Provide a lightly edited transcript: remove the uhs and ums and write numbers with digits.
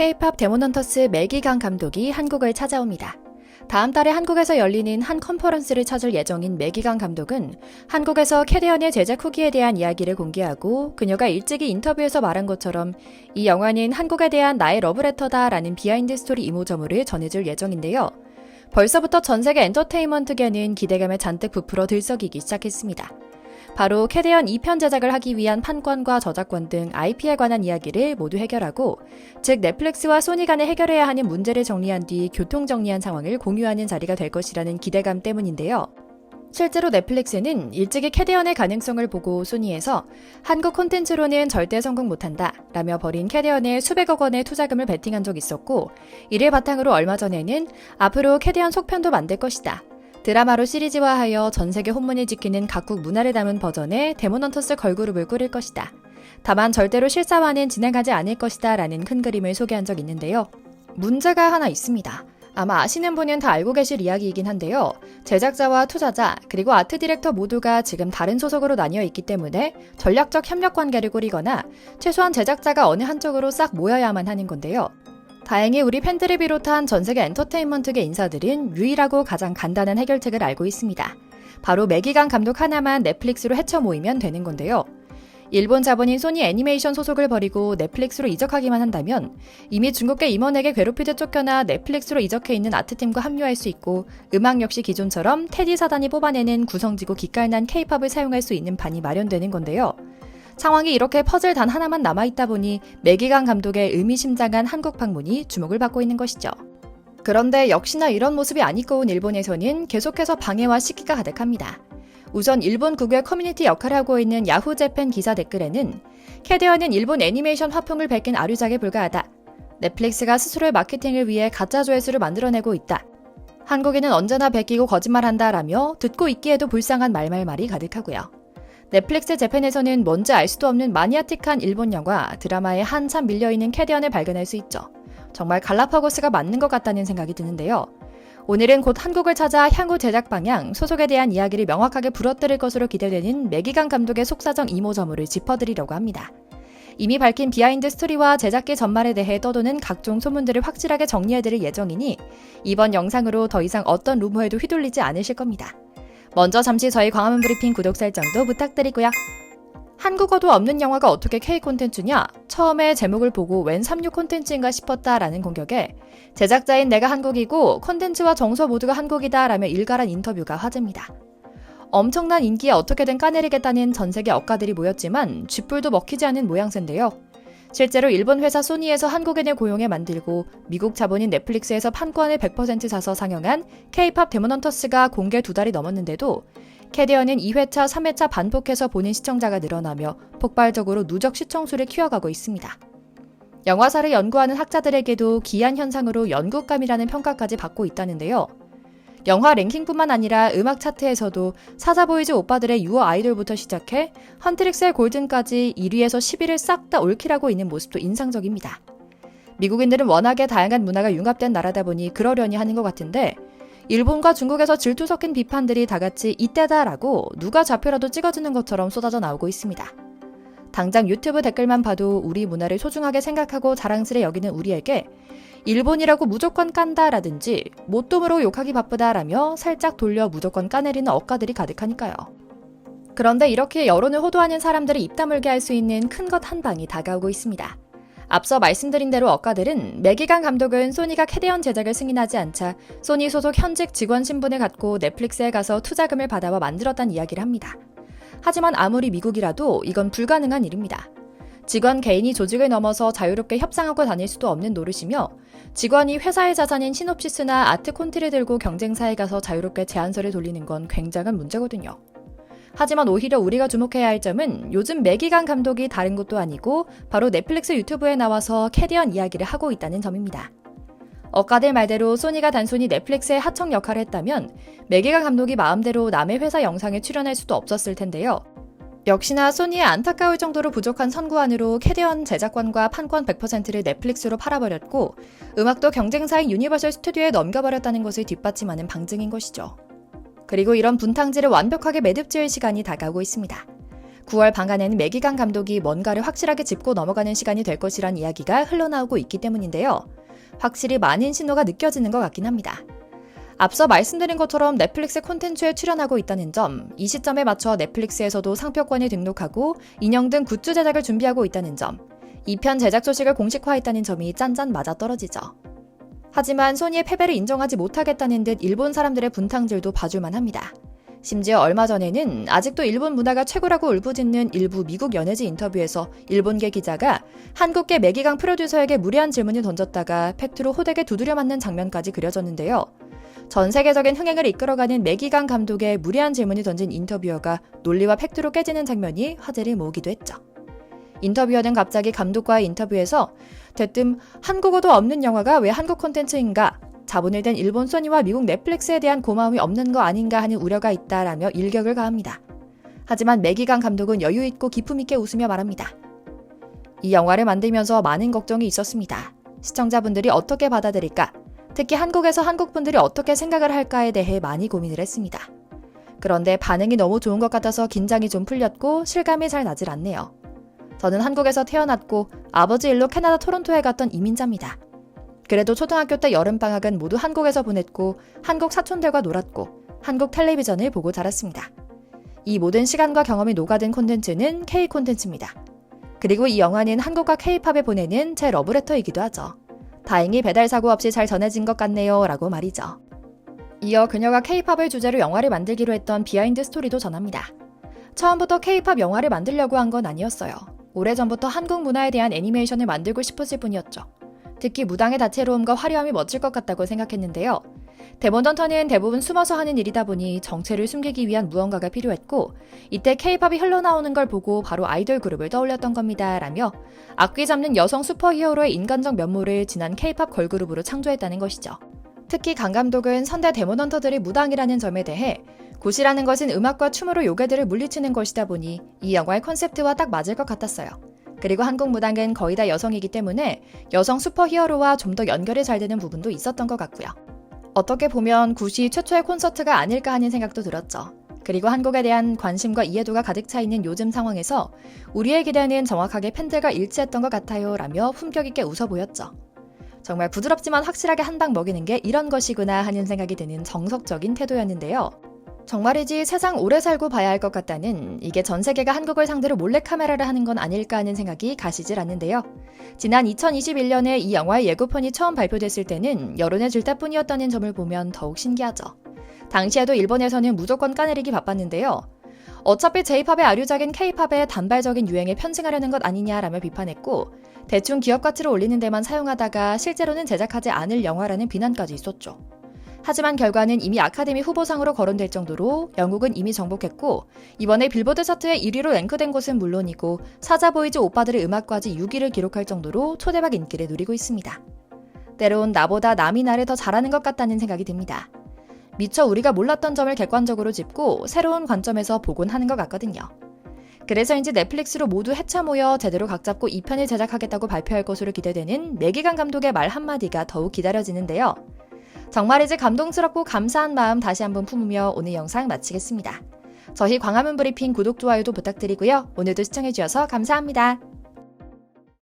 K-팝 데몬헌터스 매기강 감독이 한국을 찾아옵니다. 다음 달에 한국에서 열리는 한 컨퍼런스를 찾을 예정인 매기강 감독은 한국에서 캐리언의 제작 후기에 대한 이야기를 공개하고 그녀가 일찍이 인터뷰에서 말한 것처럼 이 영화는 한국에 대한 나의 러브레터다라는 비하인드 스토리 이모저모를 전해줄 예정인데요. 벌써부터 전세계 엔터테인먼트계는 기대감에 잔뜩 부풀어 들썩이기 시작했습니다. 바로 캐리언 2편 제작을 하기 위한 판권과 저작권 등 IP에 관한 이야기를 모두 해결하고, 즉 넷플릭스와 소니 간에 해결해야 하는 문제를 정리한 뒤 교통정리한 상황을 공유하는 자리가 될 것이라는 기대감 때문인데요. 실제로 넷플릭스는 일찍이 캐리언의 가능성을 보고 소니에서 한국 콘텐츠로는 절대 성공 못한다 라며 벌인 캐리언에 수백억 원의 투자금을 베팅한 적이 있었고, 이를 바탕으로 얼마 전에는 앞으로 캐리언 속편도 만들 것이다, 드라마로 시리즈화하여 전세계 혼문을 지키는 각국 문화를 담은 버전의 데몬헌터스 걸그룹을 꾸릴 것이다, 다만 절대로 실사화는 진행하지 않을 것이다 라는 큰 그림을 소개한 적이 있는데요. 문제가 하나 있습니다. 아마 아시는 분은 다 알고 계실 이야기이긴 한데요. 제작자와 투자자 그리고 아트 디렉터 모두가 지금 다른 소속으로 나뉘어 있기 때문에 전략적 협력 관계를 꾸리거나 최소한 제작자가 어느 한쪽으로 싹 모여야만 하는 건데요. 다행히 우리 팬들을 비롯한 전세계 엔터테인먼트계 인사들은 유일하고 가장 간단한 해결책을 알고 있습니다. 바로 매기강 감독 하나만 넷플릭스로 헤쳐 모이면 되는 건데요. 일본 자본인 소니 애니메이션 소속을 버리고 넷플릭스로 이적하기만 한다면 이미 중국계 임원에게 괴롭히듯 쫓겨나 넷플릭스로 이적해 있는 아트팀과 합류할 수 있고, 음악 역시 기존처럼 테디 사단이 뽑아내는 구성지고 기깔난 K-팝을 사용할 수 있는 반이 마련되는 건데요. 상황이 이렇게 퍼즐 단 하나만 남아있다 보니 매기강 감독의 의미심장한 한국 방문이 주목을 받고 있는 것이죠. 그런데 역시나 이런 모습이 안 입고 온 일본에서는 계속해서 방해와 시기가 가득합니다. 우선 일본 국외 커뮤니티 역할을 하고 있는 야후 재팬 기사 댓글에는 캐리언은 일본 애니메이션 화풍을 베낀 아류작에 불과하다, 넷플릭스가 스스로의 마케팅을 위해 가짜 조회수를 만들어내고 있다, 한국인은 언제나 베끼고 거짓말한다 라며 듣고 있기에도 불쌍한 말말말이 가득하고요. 넷플릭스 재팬에서는 뭔지 알 수도 없는 마니아틱한 일본 영화, 드라마에 한참 밀려있는 캐리언을 발견할 수 있죠. 정말 갈라파고스가 맞는 것 같다는 생각이 드는데요. 오늘은 곧 한국을 찾아 향후 제작 방향, 소속에 대한 이야기를 명확하게 부러뜨릴 것으로 기대되는 매기강 감독의 속사정 이모저모를 짚어드리려고 합니다. 이미 밝힌 비하인드 스토리와 제작기 전말에 대해 떠도는 각종 소문들을 확실하게 정리해드릴 예정이니 이번 영상으로 더 이상 어떤 루머에도 휘둘리지 않으실 겁니다. 먼저 잠시 저희 광화문 브리핑 구독 설정도 부탁드리고요. 한국어도 없는 영화가 어떻게 K 콘텐츠냐? 처음에 제목을 보고 웬 36 콘텐츠인가 싶었다라는 공격에 제작자인 내가 한국이고 콘텐츠와 정서 모두가 한국이다 라며 일갈한 인터뷰가 화제입니다. 엄청난 인기에 어떻게든 까내리겠다는 전세계 억가들이 모였지만 쥐뿔도 먹히지 않은 모양새인데요. 실제로 일본 회사 소니에서 한국인을 고용해 만들고 미국 자본인 넷플릭스에서 판권을 100% 사서 상영한 K-팝 데몬헌터스가 공개 2달이 넘었는데도 캐리언은 2회차, 3회차 반복해서 보는 시청자가 늘어나며 폭발적으로 누적 시청수를 키워가고 있습니다. 영화사를 연구하는 학자들에게도 기이한 현상으로 연극감이라는 평가까지 받고 있다는데요. 영화 랭킹뿐만 아니라 음악 차트에서도 사자보이즈 오빠들의 유어 아이돌부터 시작해 헌트릭스의 골든까지 1위에서 10위를 싹 다 올킬하고 있는 모습도 인상적입니다. 미국인들은 워낙에 다양한 문화가 융합된 나라다 보니 그러려니 하는 것 같은데, 일본과 중국에서 질투 섞인 비판들이 다같이 이때다라고 누가 좌표라도 찍어주는 것처럼 쏟아져 나오고 있습니다. 당장 유튜브 댓글만 봐도 우리 문화를 소중하게 생각하고 자랑스레 여기는 우리에게 일본이라고 무조건 깐다라든지 못돔으로 욕하기 바쁘다라며 살짝 돌려 무조건 까내리는 억가들이 가득하니까요. 그런데 이렇게 여론을 호도하는 사람들을 입 다물게 할 수 있는 큰 것 한 방이 다가오고 있습니다. 앞서 말씀드린 대로 억가들은 매기강 감독은 소니가 캐리언 제작을 승인하지 않자 소니 소속 현직 직원 신분을 갖고 넷플릭스에 가서 투자금을 받아와 만들었다는 이야기를 합니다. 하지만 아무리 미국이라도 이건 불가능한 일입니다. 직원 개인이 조직을 넘어서 자유롭게 협상하고 다닐 수도 없는 노릇이며, 직원이 회사의 자산인 시놉시스나 아트 콘티를 들고 경쟁사에 가서 자유롭게 제안서를 돌리는 건 굉장한 문제거든요. 하지만 오히려 우리가 주목해야 할 점은 요즘 매기강 감독이 다른 것도 아니고 바로 넷플릭스 유튜브에 나와서 캐리언 이야기를 하고 있다는 점입니다. 억가들 말대로 소니가 단순히 넷플릭스의 하청 역할을 했다면 매기강 감독이 마음대로 남의 회사 영상에 출연할 수도 없었을 텐데요. 역시나 소니의 안타까울 정도로 부족한 선구안으로 캐리언 제작권과 판권 100%를 넷플릭스로 팔아버렸고, 음악도 경쟁사인 유니버설 스튜디오에 넘겨버렸다는 것을 뒷받침하는 방증인 것이죠. 그리고 이런 분탕질을 완벽하게 매듭지을 시간이 다가오고 있습니다. 9월 방간에는 매기강 감독이 뭔가를 확실하게 짚고 넘어가는 시간이 될 것이란 이야기가 흘러나오고 있기 때문인데요. 확실히 많은 신호가 느껴지는 것 같긴 합니다. 앞서 말씀드린 것처럼 넷플릭스 콘텐츠에 출연하고 있다는 점, 이 시점에 맞춰 넷플릭스에서도 상표권을 등록하고 인형 등 굿즈 제작을 준비하고 있다는 점, 2편 제작 소식을 공식화했다는 점이 짠짠 맞아떨어지죠. 하지만 소니의 패배를 인정하지 못하겠다는 듯 일본 사람들의 분탕질도 봐줄만 합니다. 심지어 얼마 전에는 아직도 일본 문화가 최고라고 울부짖는 일부 미국 연예지 인터뷰에서 일본계 기자가 한국계 매기강 프로듀서에게 무례한 질문을 던졌다가 팩트로 호되게 두드려 맞는 장면까지 그려졌는데요. 전 세계적인 흥행을 이끌어가는 매기강 감독의 무례한 질문을 던진 인터뷰어가 논리와 팩트로 깨지는 장면이 화제를 모으기도 했죠. 인터뷰어는 갑자기 감독과의 인터뷰에서 대뜸 한국어도 없는 영화가 왜 한국 콘텐츠인가? 자본을 댄 일본 소니와 미국 넷플릭스에 대한 고마움이 없는 거 아닌가 하는 우려가 있다라며 일격을 가합니다. 하지만 매기강 감독은 여유 있고 기품 있게 웃으며 말합니다. 이 영화를 만들면서 많은 걱정이 있었습니다. 시청자분들이 어떻게 받아들일까? 특히 한국에서 한국분들이 어떻게 생각을 할까에 대해 많이 고민을 했습니다. 그런데 반응이 너무 좋은 것 같아서 긴장이 좀 풀렸고 실감이 잘 나질 않네요. 저는 한국에서 태어났고 아버지 일로 캐나다 토론토에 갔던 이민자입니다. 그래도 초등학교 때 여름방학은 모두 한국에서 보냈고 한국 사촌들과 놀았고 한국 텔레비전을 보고 자랐습니다. 이 모든 시간과 경험이 녹아든 콘텐츠는 K 콘텐츠입니다. 그리고 이 영화는 한국과 K-팝에 보내는 제 러브레터이기도 하죠. 다행히 배달 사고 없이 잘 전해진 것 같네요 라고 말이죠. 이어 그녀가 K-팝을 주제로 영화를 만들기로 했던 비하인드 스토리도 전합니다. 처음부터 K-팝 영화를 만들려고 한 건 아니었어요. 오래전부터 한국 문화에 대한 애니메이션을 만들고 싶었을 뿐이었죠. 특히 무당의 다채로움과 화려함이 멋질 것 같다고 생각했는데요. 데몬헌터는 대부분 숨어서 하는 일이다 보니 정체를 숨기기 위한 무언가가 필요했고 이때 K-팝이 흘러나오는 걸 보고 바로 아이돌 그룹을 떠올렸던 겁니다. 라며 악귀 잡는 여성 슈퍼히어로의 인간적 면모를 지난 K-팝 걸그룹으로 창조했다는 것이죠. 특히 강 감독은 선대 데몬헌터들이 무당이라는 점에 대해 굿이라는 것은 음악과 춤으로 요괴들을 물리치는 것이다 보니 이 영화의 컨셉트와 딱 맞을 것 같았어요. 그리고 한국 무당은 거의 다 여성이기 때문에 여성 슈퍼히어로와 좀 더 연결이 잘 되는 부분도 있었던 것 같고요. 어떻게 보면 굿이 최초의 콘서트가 아닐까 하는 생각도 들었죠. 그리고 한국에 대한 관심과 이해도가 가득 차 있는 요즘 상황에서 우리의 기대는 정확하게 팬들과 일치했던 것 같아요 라며 품격 있게 웃어 보였죠. 정말 부드럽지만 확실하게 한 방 먹이는 게 이런 것이구나 하는 생각이 드는 정석적인 태도였는데요. 정말이지 세상 오래 살고 봐야 할 것 같다는 이게 전 세계가 한국을 상대로 몰래카메라를 하는 건 아닐까 하는 생각이 가시질 않는데요. 지난 2021년에 이 영화의 예고편이 처음 발표됐을 때는 여론의 질타뿐이었다는 점을 보면 더욱 신기하죠. 당시에도 일본에서는 무조건 까내리기 바빴는데요. 어차피 J-팝의 아류작인 K-팝의 단발적인 유행에 편승하려는 것 아니냐라며 비판했고 대충 기업 가치를 올리는 데만 사용하다가 실제로는 제작하지 않을 영화라는 비난까지 있었죠. 하지만 결과는 이미 아카데미 후보상으로 거론될 정도로 영국은 이미 정복했고 이번에 빌보드 차트에 1위로 랭크된 곳은 물론이고 사자보이즈 오빠들의 음악까지 6위를 기록할 정도로 초대박 인기를 누리고 있습니다. 때론 나보다 남이 나를 더 잘하는 것 같다는 생각이 듭니다. 미처 우리가 몰랐던 점을 객관적으로 짚고 새로운 관점에서 보곤 하는 것 같거든요. 그래서인지 넷플릭스로 모두 해쳐 모여 제대로 각 잡고 2편을 제작하겠다고 발표할 것으로 기대되는 매기강 감독의 말 한마디가 더욱 기다려지는데요. 정말이지 감동스럽고 감사한 마음 다시 한번 품으며 오늘 영상 마치겠습니다. 저희 광화문 브리핑 구독, 좋아요도 부탁드리고요. 오늘도 시청해주셔서 감사합니다.